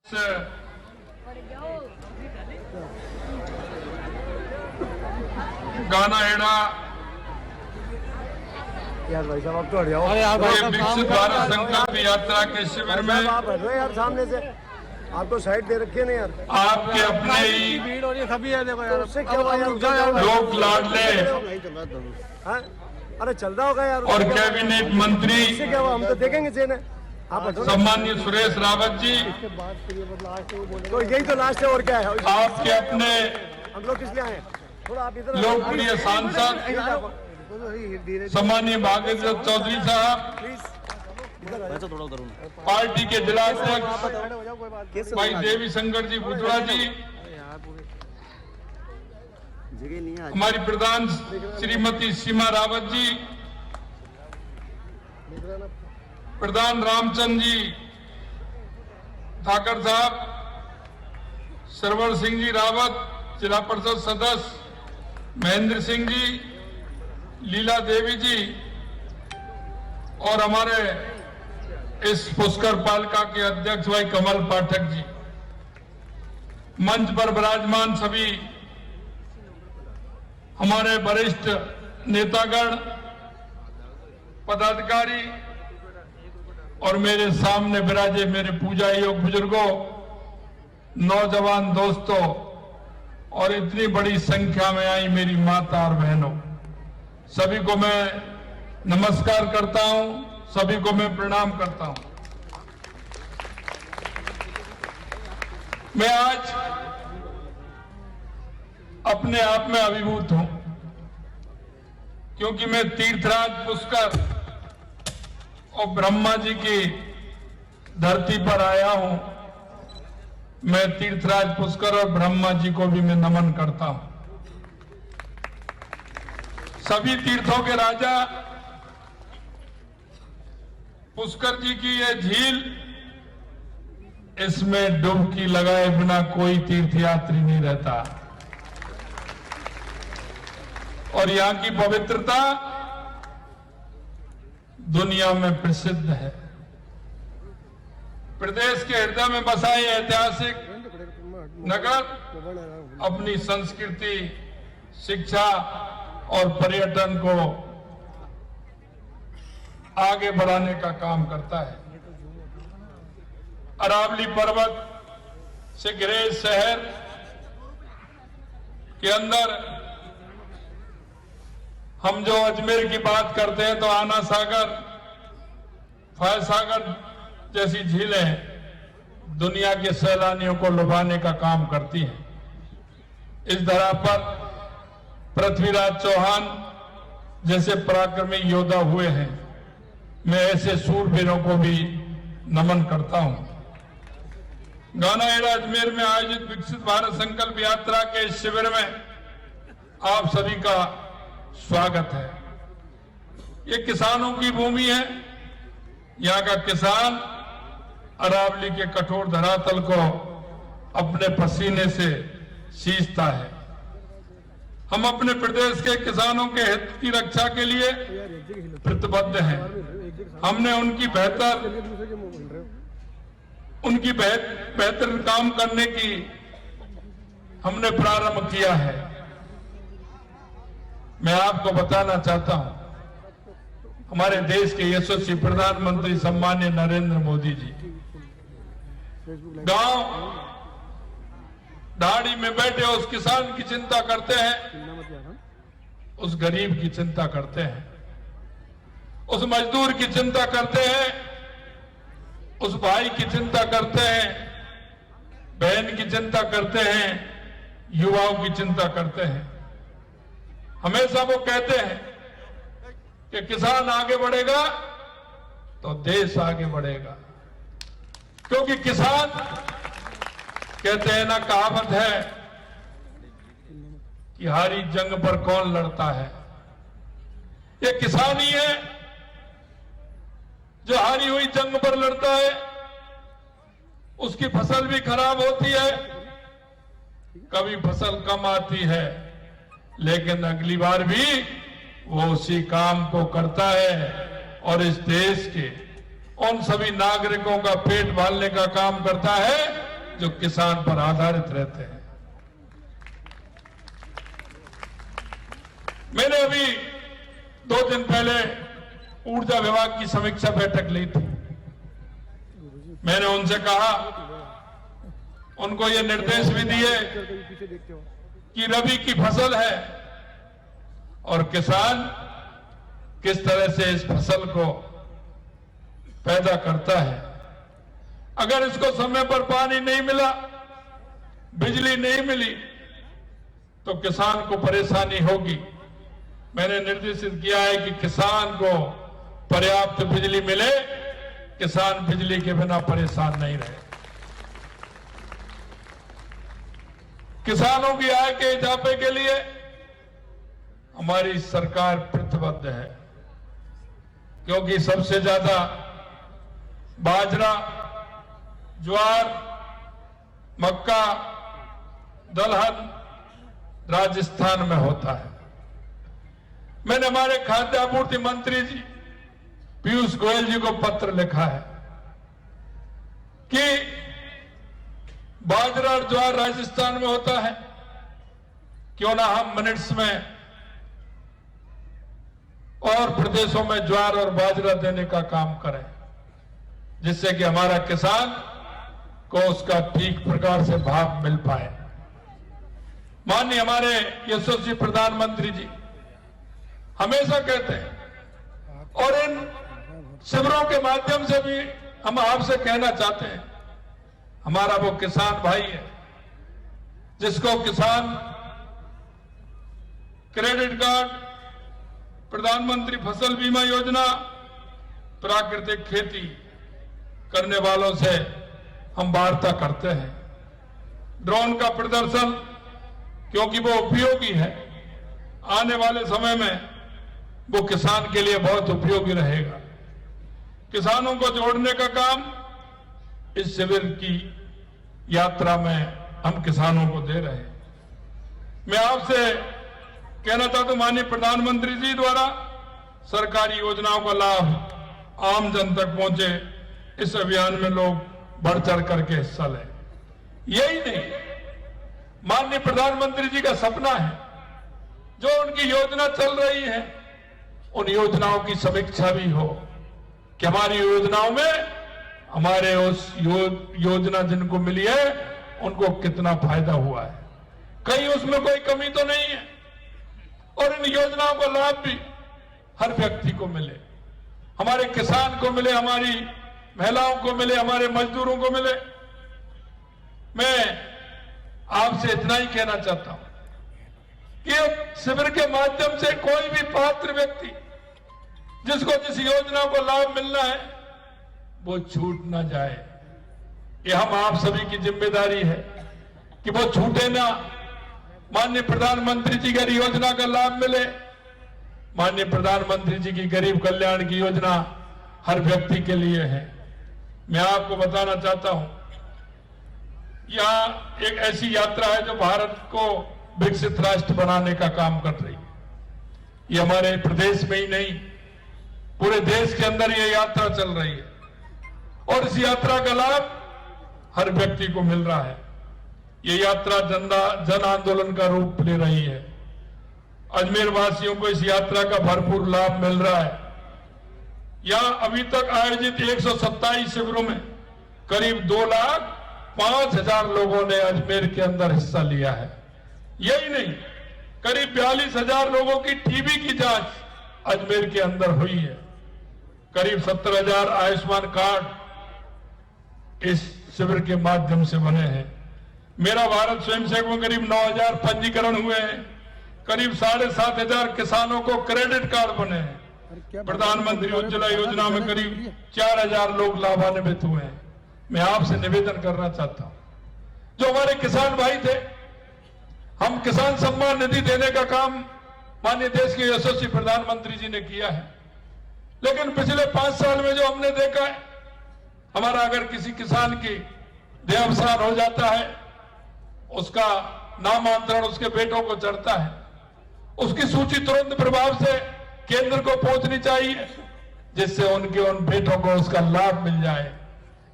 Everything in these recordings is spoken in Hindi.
गाना हेड़ा यार भाई साहब आप तो हट जाओ। विकसित भारत संकल्प यात्रा के शिविर में आप हट रहे यार सामने से, आपको साइड दे रखी है ना यार। आपके अपने ही भीड़ हो रही है, सभी है देखो यार। उससे क्या हुआ यार? लोक लाडले हाँ? अरे चल रहा होगा यार। और कैबिनेट मंत्री उससे क्या हुआ? हम तो देखेंगे सीने। आप हटो ना। सम्माननीय सुरेश रावत जी, तो यही तो लास्ट है और क्या है? आपके अपने हम लोग किस लिए आए? थोड़ा आप इधर लोकप्रिय सांसद सम्माननीय भागेंद्र चौधरी साहब, पार्टी के जिला अध्यक्ष भाई देवी शंकर जी बुधवा जी, हमारी प्रधान श्रीमती सीमा रावत जी, प्रधान रामचंद्र जी ठाकर साहब, सरवर सिंह जी रावत जिला परिषद सदस्य, महेंद्र सिंह जी, लीला देवी जी और हमारे इस पुष्कर पालिका के अध्यक्ष भाई कमल पाठक जी, मंच पर विराजमान सभी हमारे वरिष्ठ नेतागण, पदाधिकारी और मेरे सामने विराजे मेरे पूजा योग बुजुर्गों, नौजवान दोस्तों और इतनी बड़ी संख्या में आई मेरी माता और बहनों, सभी को मैं नमस्कार करता हूं, सभी को मैं प्रणाम करता हूं। मैं आज अपने आप में अभिभूत हूं क्योंकि मैं तीर्थराज पुष्कर और ब्रह्मा जी की धरती पर आया हूं। मैं तीर्थराज पुष्कर और ब्रह्मा जी को भी मैं नमन करता हूं। सभी तीर्थों के राजा पुष्कर जी की यह झील, इसमें डुबकी लगाए बिना कोई तीर्थयात्री नहीं रहता और यहां की पवित्रता दुनिया में प्रसिद्ध है। प्रदेश के हृदय में बसा ये ऐतिहासिक नगर अपनी संस्कृति, शिक्षा और पर्यटन को आगे बढ़ाने का काम करता है। अरावली पर्वत से घिरे शहर के अंदर हम जो अजमेर की बात करते हैं तो आना सागर, फय सागर जैसी झीलें दुनिया के सैलानियों को लुभाने का काम करती हैं। इस धरा पर पृथ्वीराज चौहान जैसे पराक्रमी योद्धा हुए हैं। मैं ऐसे शूरवीरों को भी नमन करता हूं। गाना हेड़ा अजमेर में आयोजित विकसित भारत संकल्प यात्रा के इस शिविर में आप सभी का स्वागत है। ये किसानों की भूमि है। यहाँ का किसान अरावली के कठोर धरातल को अपने पसीने से सींचता है। हम अपने प्रदेश के किसानों के हित की रक्षा के लिए प्रतिबद्ध हैं। हमने उनकी बेहतर काम करने की हमने प्रारंभ किया है। मैं आपको बताना चाहता हूं, हमारे देश के यशस्वी प्रधानमंत्री सम्माननीय नरेंद्र मोदी जी गांव दाढ़ी में बैठे उस किसान की चिंता करते हैं, उस गरीब की चिंता करते हैं, उस मजदूर की चिंता करते हैं, उस भाई की चिंता करते हैं, बहन की चिंता करते हैं, युवाओं की चिंता करते हैं। हमेशा वो कहते हैं कि किसान आगे बढ़ेगा तो देश आगे बढ़ेगा, क्योंकि किसान कहते हैं ना, कहावत है कि हारी जंग पर कौन लड़ता है। ये किसान ही है जो हारी हुई जंग पर लड़ता है। उसकी फसल भी खराब होती है, कभी फसल कम आती है, लेकिन अगली बार भी वो उसी काम को करता है और इस देश के उन सभी नागरिकों का पेट पालने का काम करता है जो किसान पर आधारित रहते हैं। मैंने अभी 2 दिन पहले ऊर्जा विभाग की समीक्षा बैठक ली थी। मैंने उनसे कहा, उनको ये निर्देश भी दिए कि रबी की फसल है और किसान किस तरह से इस फसल को पैदा करता है। अगर इसको समय पर पानी नहीं मिला, बिजली नहीं मिली, तो किसान को परेशानी होगी। मैंने निर्देशित किया है कि किसान को पर्याप्त बिजली मिले, किसान बिजली के बिना परेशान नहीं रहे। किसानों की आय के इजाफे के लिए हमारी सरकार प्रतिबद्ध है, क्योंकि सबसे ज्यादा बाजरा, ज्वार, मक्का, दलहन राजस्थान में होता है। मैंने हमारे खाद्य आपूर्ति मंत्री जी पीयूष गोयल जी को पत्र लिखा है कि बाजरा और ज्वार राजस्थान में होता है, क्यों ना हम मिनट्स में और प्रदेशों में ज्वार और बाजरा देने का काम करें, जिससे कि हमारा किसान को उसका ठीक प्रकार से भाव मिल पाए। माननीय हमारे यशस्वी प्रधानमंत्री जी हमेशा कहते हैं, और इन शिविरों के माध्यम से भी हम आपसे कहना चाहते हैं, हमारा वो किसान भाई है जिसको किसान क्रेडिट कार्ड, प्रधानमंत्री फसल बीमा योजना, प्राकृतिक खेती करने वालों से हम वार्ता करते हैं। ड्रोन का प्रदर्शन, क्योंकि वो उपयोगी है, आने वाले समय में वो किसान के लिए बहुत उपयोगी रहेगा। किसानों को जोड़ने का काम इस शिविर की यात्रा में हम किसानों को दे रहे हैं। मैं आपसे कहना चाहता हूं, माननीय प्रधानमंत्री जी द्वारा सरकारी योजनाओं का लाभ आम जन तक पहुंचे, इस अभियान में लोग बढ़ चढ़ करके हिस्सा लें। यही नहीं, माननीय प्रधानमंत्री जी का सपना है, जो उनकी योजना चल रही है उन योजनाओं की समीक्षा भी हो कि हमारी योजनाओं में हमारे उस योजना जिनको मिली है उनको कितना फायदा हुआ है, कहीं उसमें कोई कमी तो नहीं है, और इन योजनाओं का लाभ भी हर व्यक्ति को मिले, हमारे किसान को मिले, हमारी महिलाओं को मिले, हमारे मजदूरों को मिले। मैं आपसे इतना ही कहना चाहता हूं कि शिविर के माध्यम से कोई भी पात्र व्यक्ति जिसको जिस योजना को लाभ मिलना है वो छूट ना जाए। ये हम आप सभी की जिम्मेदारी है कि वो छूटे ना। माननीय प्रधानमंत्री जी की योजना का लाभ मिले। माननीय प्रधानमंत्री जी की गरीब कल्याण की योजना हर व्यक्ति के लिए है। मैं आपको बताना चाहता हूं, यह एक ऐसी यात्रा है जो भारत को विकसित राष्ट्र बनाने का काम कर रही है। ये हमारे प्रदेश में ही नहीं, पूरे देश के अंदर ये यात्रा चल रही है, और इस यात्रा का लाभ हर व्यक्ति को मिल रहा है। ये यात्रा जन आंदोलन का रूप ले रही है। अजमेर वासियों को इस यात्रा का भरपूर लाभ मिल रहा है। यहां अभी तक आयोजित 127 शिविरों में करीब 2,05,000 लोगों ने अजमेर के अंदर हिस्सा लिया है। यही नहीं, करीब 42,000 लोगों की टीबी की जांच अजमेर के अंदर हुई है। करीब 17,000 आयुष्मान कार्ड इस शिविर के माध्यम से बने हैं। मेरा भारत स्वयंसेवक में करीब 9,000 पंजीकरण हुए हैं। करीब 7,500 किसानों को क्रेडिट कार्ड बने हैं। प्रधानमंत्री उज्ज्वला योजना में करीब 4,000 लोग लाभान्वित हुए हैं। मैं आपसे निवेदन करना चाहता हूं, जो हमारे किसान भाई थे, हम किसान सम्मान निधि देने का काम माननीय देश के यशस्वी प्रधानमंत्री जी ने किया है। लेकिन पिछले 5 साल में जो हमने देखा है, हमारा अगर किसी किसान की देहावसान हो जाता है, उसका नामांतरण उसके बेटों को चढ़ता है, उसकी सूची तुरंत प्रभाव से केंद्र को पहुंचनी चाहिए, जिससे उन बेटों को उसका लाभ मिल जाए।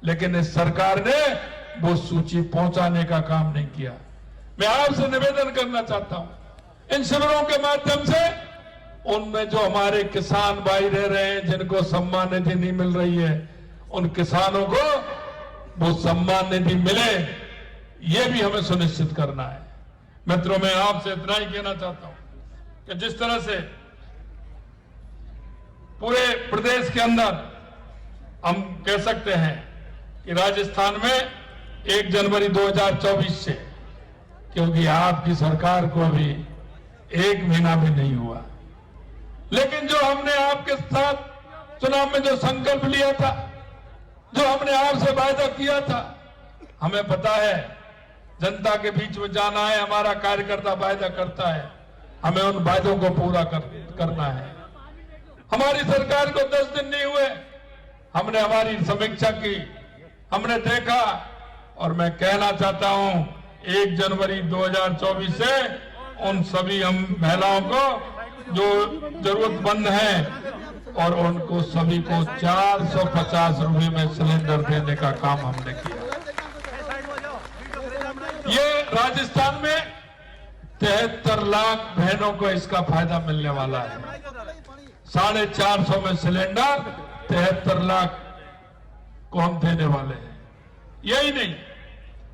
लेकिन इस सरकार ने वो सूची पहुंचाने का काम नहीं किया। मैं आपसे निवेदन करना चाहता हूं, इन शिविरों के माध्यम से उनमें जो हमारे किसान भाई रह रहे हैं, जिनको सम्मान निधि नहीं मिल रही है, उन किसानों को वो सम्मान निधि मिले, ये भी हमें सुनिश्चित करना है। मित्रों, मैं आपसे इतना ही कहना चाहता हूं कि जिस तरह से पूरे प्रदेश के अंदर हम कह सकते हैं कि राजस्थान में 1 जनवरी 2024 से, क्योंकि आपकी सरकार को अभी 1 महीना भी नहीं हुआ, लेकिन जो हमने आपके साथ चुनाव में जो संकल्प लिया था, जो हमने आपसे वायदा किया था, हमें पता है जनता के बीच में जाना है, हमारा कार्यकर्ता वायदा करता है, हमें उन वायदों को पूरा करना है। हमारी सरकार को 10 दिन नहीं हुए, हमने हमारी समीक्षा की, हमने देखा, और मैं कहना चाहता हूं 1 जनवरी 2024 से उन सभी हम महिलाओं को जो जरूरतमंद हैं और उनको सभी को 450 रुपए में सिलेंडर देने का काम हमने किया। ये राजस्थान में 73 लाख बहनों को इसका फायदा मिलने वाला है। 450 में सिलेंडर 73 लाख को हम देने वाले हैं। यही नहीं,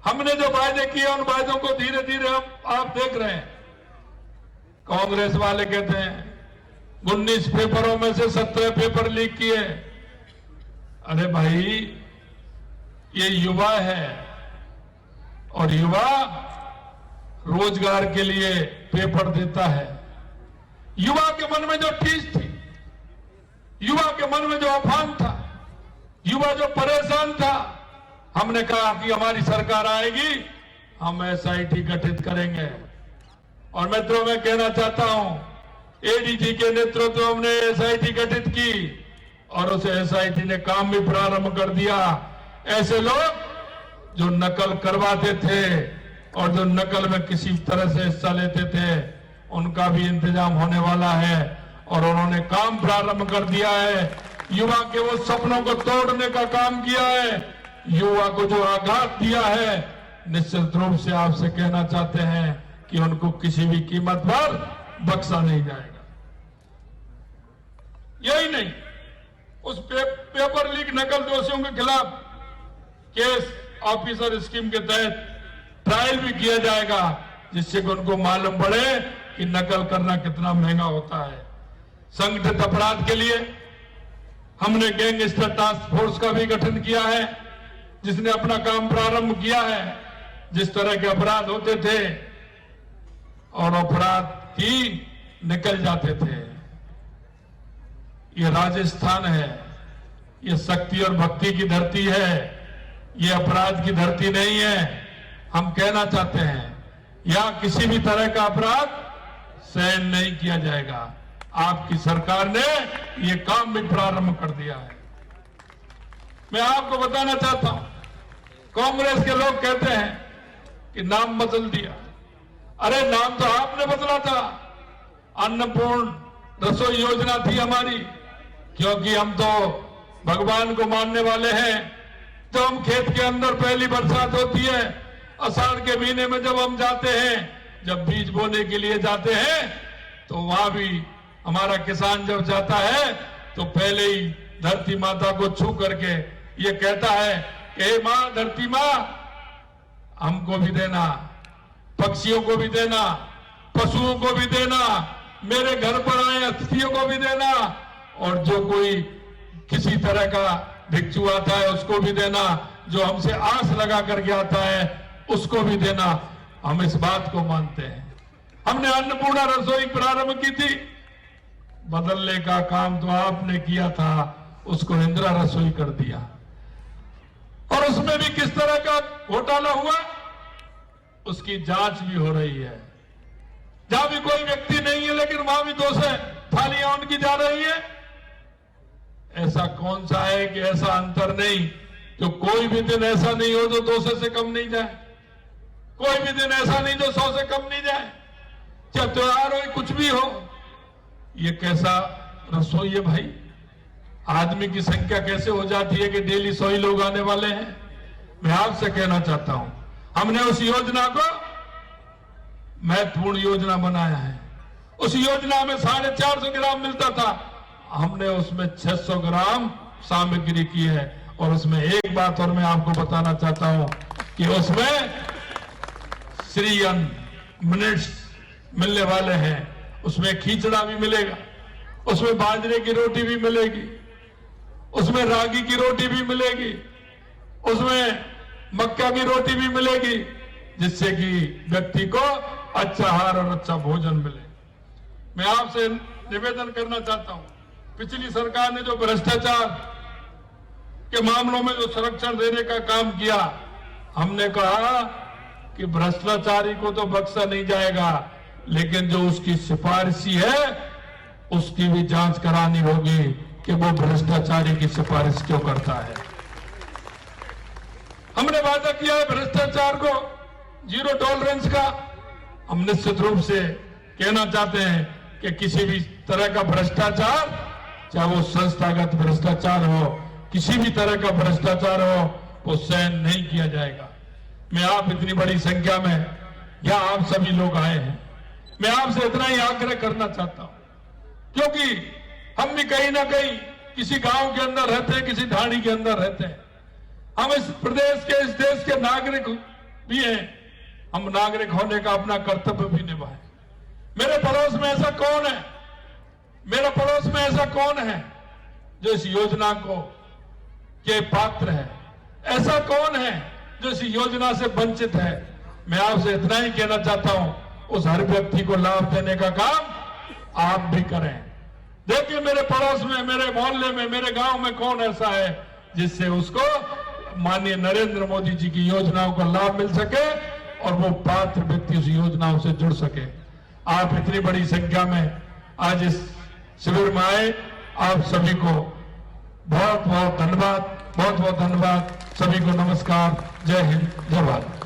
हमने जो वायदे किए उन वायदों को धीरे धीरे आप देख रहे हैं। कांग्रेस वाले कहते हैं 19 पेपरों में से 17 पेपर लीक किए। अरे भाई, ये युवा है और युवा रोजगार के लिए पेपर देता है। युवा के मन में जो ठेस थी, युवा के मन में जो अफवाह था, युवा जो परेशान था, हमने कहा कि हमारी सरकार आएगी, हम एसआईटी गठित करेंगे। और मित्रों, मैं कहना चाहता हूं एडीजी के नेतृत्व में हमने एसआईटी गठित की और उस एसआईटी ने काम भी प्रारंभ कर दिया। ऐसे लोग जो नकल करवाते थे और जो नकल में किसी तरह से हिस्सा लेते थे, उनका भी इंतजाम होने वाला है और उन्होंने काम प्रारंभ कर दिया है। युवा के वो सपनों को तोड़ने का काम किया है। युवा को जो आघात दिया है, निश्चित रूप से आपसे कहना चाहते हैं कि उनको किसी भी कीमत पर बख्शा नहीं जाएगा। यही नहीं, उस पेपर लीक नकल दोषियों के खिलाफ केस ऑफिसर स्कीम के तहत ट्रायल भी किया जाएगा, जिससे कि उनको मालूम पड़े कि नकल करना कितना महंगा होता है। संगठित अपराध के लिए हमने गैंगस्टर टास्क फोर्स का भी गठन किया है, जिसने अपना काम प्रारंभ किया है। जिस तरह के अपराध होते थे और अपराध ही निकल जाते थे। ये राजस्थान है, ये शक्ति और भक्ति की धरती है, ये अपराध की धरती नहीं है। हम कहना चाहते हैं यहां किसी भी तरह का अपराध सहन नहीं किया जाएगा। आपकी सरकार ने ये काम भी प्रारंभ कर दिया है। मैं आपको बताना चाहता हूं, कांग्रेस के लोग कहते हैं कि नाम बदल दिया। अरे, नाम तो आपने बदला था। अन्नपूर्ण रसोई योजना थी हमारी, क्योंकि हम तो भगवान को मानने वाले हैं। जब हम खेत के अंदर पहली बरसात होती है, आषाढ़ के महीने में जब हम जाते हैं, जब बीज बोने के लिए जाते हैं, तो वहां भी हमारा किसान जब जाता है तो पहले ही धरती माता को छू करके ये कहता है कि हे मां, धरती मां, हमको भी देना, पक्षियों को भी देना, पशुओं को भी देना, मेरे घर पर आए अतिथियों को भी देना, और जो कोई किसी तरह का भिक्षु आता है उसको भी देना, जो हमसे आस लगा करके आता है उसको भी देना। हम इस बात को मानते हैं। हमने अन्नपूर्णा रसोई प्रारंभ की थी, बदलने का काम तो आपने किया था, उसको इंदिरा रसोई कर दिया। और उसमें भी किस तरह का घोटाला हुआ, उसकी जांच भी हो रही है। जहां भी कोई व्यक्ति नहीं है, लेकिन वहां भी 200 थालियां उनकी जा रही है। ऐसा कौन सा है कि ऐसा अंतर नहीं, जो कोई भी दिन ऐसा नहीं हो जो 200 से कम नहीं जाए, कोई भी दिन ऐसा नहीं जो 100 से कम नहीं जाए, चाहे त्योहार हो कुछ भी हो। ये कैसा रसोई है भाई? आदमी की संख्या कैसे हो जाती है कि डेली 100 ही लोग आने वाले हैं? मैं आपसे कहना चाहता हूं, हमने उस योजना को महत्वपूर्ण योजना बनाया है। उस योजना में 450 ग्राम मिलता था, हमने उसमें 600 ग्राम सामग्री की है। और उसमें एक बात और मैं आपको बताना चाहता हूं कि उसमें श्री अन्न मिनट्स मिलने वाले हैं, उसमें खिचड़ा भी मिलेगा, उसमें बाजरे की रोटी भी मिलेगी, उसमें रागी की रोटी भी मिलेगी, उसमें मक्का की रोटी भी मिलेगी, जिससे कि व्यक्ति को अच्छा आहार और अच्छा भोजन मिले। मैं आपसे निवेदन करना चाहता हूं, पिछली सरकार ने जो भ्रष्टाचार के मामलों में जो संरक्षण देने का काम किया, हमने कहा कि भ्रष्टाचारी को तो बख्शा नहीं जाएगा, लेकिन जो उसकी सिफारिशी है उसकी भी जांच करानी होगी कि वो भ्रष्टाचारी की सिफारिश क्यों करता है। हमने वादा किया है भ्रष्टाचार को जीरो टॉलरेंस का। हम निश्चित रूप से कहना चाहते हैं कि किसी भी तरह का भ्रष्टाचार, चाहे वो संस्थागत भ्रष्टाचार हो, किसी भी तरह का भ्रष्टाचार हो, वो सहन नहीं किया जाएगा। मैं आप इतनी बड़ी संख्या में यहां आप सभी लोग आए हैं, मैं आपसे इतना ही आग्रह करना चाहता हूं, क्योंकि हम भी कहीं ना कहीं किसी गांव के अंदर रहते हैं, किसी ढाणी के अंदर रहते हैं। हम इस प्रदेश के, इस देश के नागरिक भी हैं, हम नागरिक होने का अपना कर्तव्य भी निभाएं। मेरे पड़ोस में ऐसा कौन है, मेरे पड़ोस में ऐसा कौन है जो इस योजना को के पात्र है? ऐसा कौन है जो इस योजना से वंचित है? मैं आपसे इतना ही कहना चाहता हूं, उस हर व्यक्ति को लाभ देने का काम आप भी करें। देखिए मेरे पड़ोस में, मेरे मोहल्ले में, मेरे गांव में कौन ऐसा है जिससे उसको माननीय नरेंद्र मोदी जी की योजनाओं का लाभ मिल सके और वो पात्र व्यक्ति उस योजनाओं से जुड़ सके। आप इतनी बड़ी संख्या में आज इस शिविर में आए, आप सभी को बहुत बहुत धन्यवाद, बहुत बहुत धन्यवाद। सभी को नमस्कार, जय हिंद, जय भारत।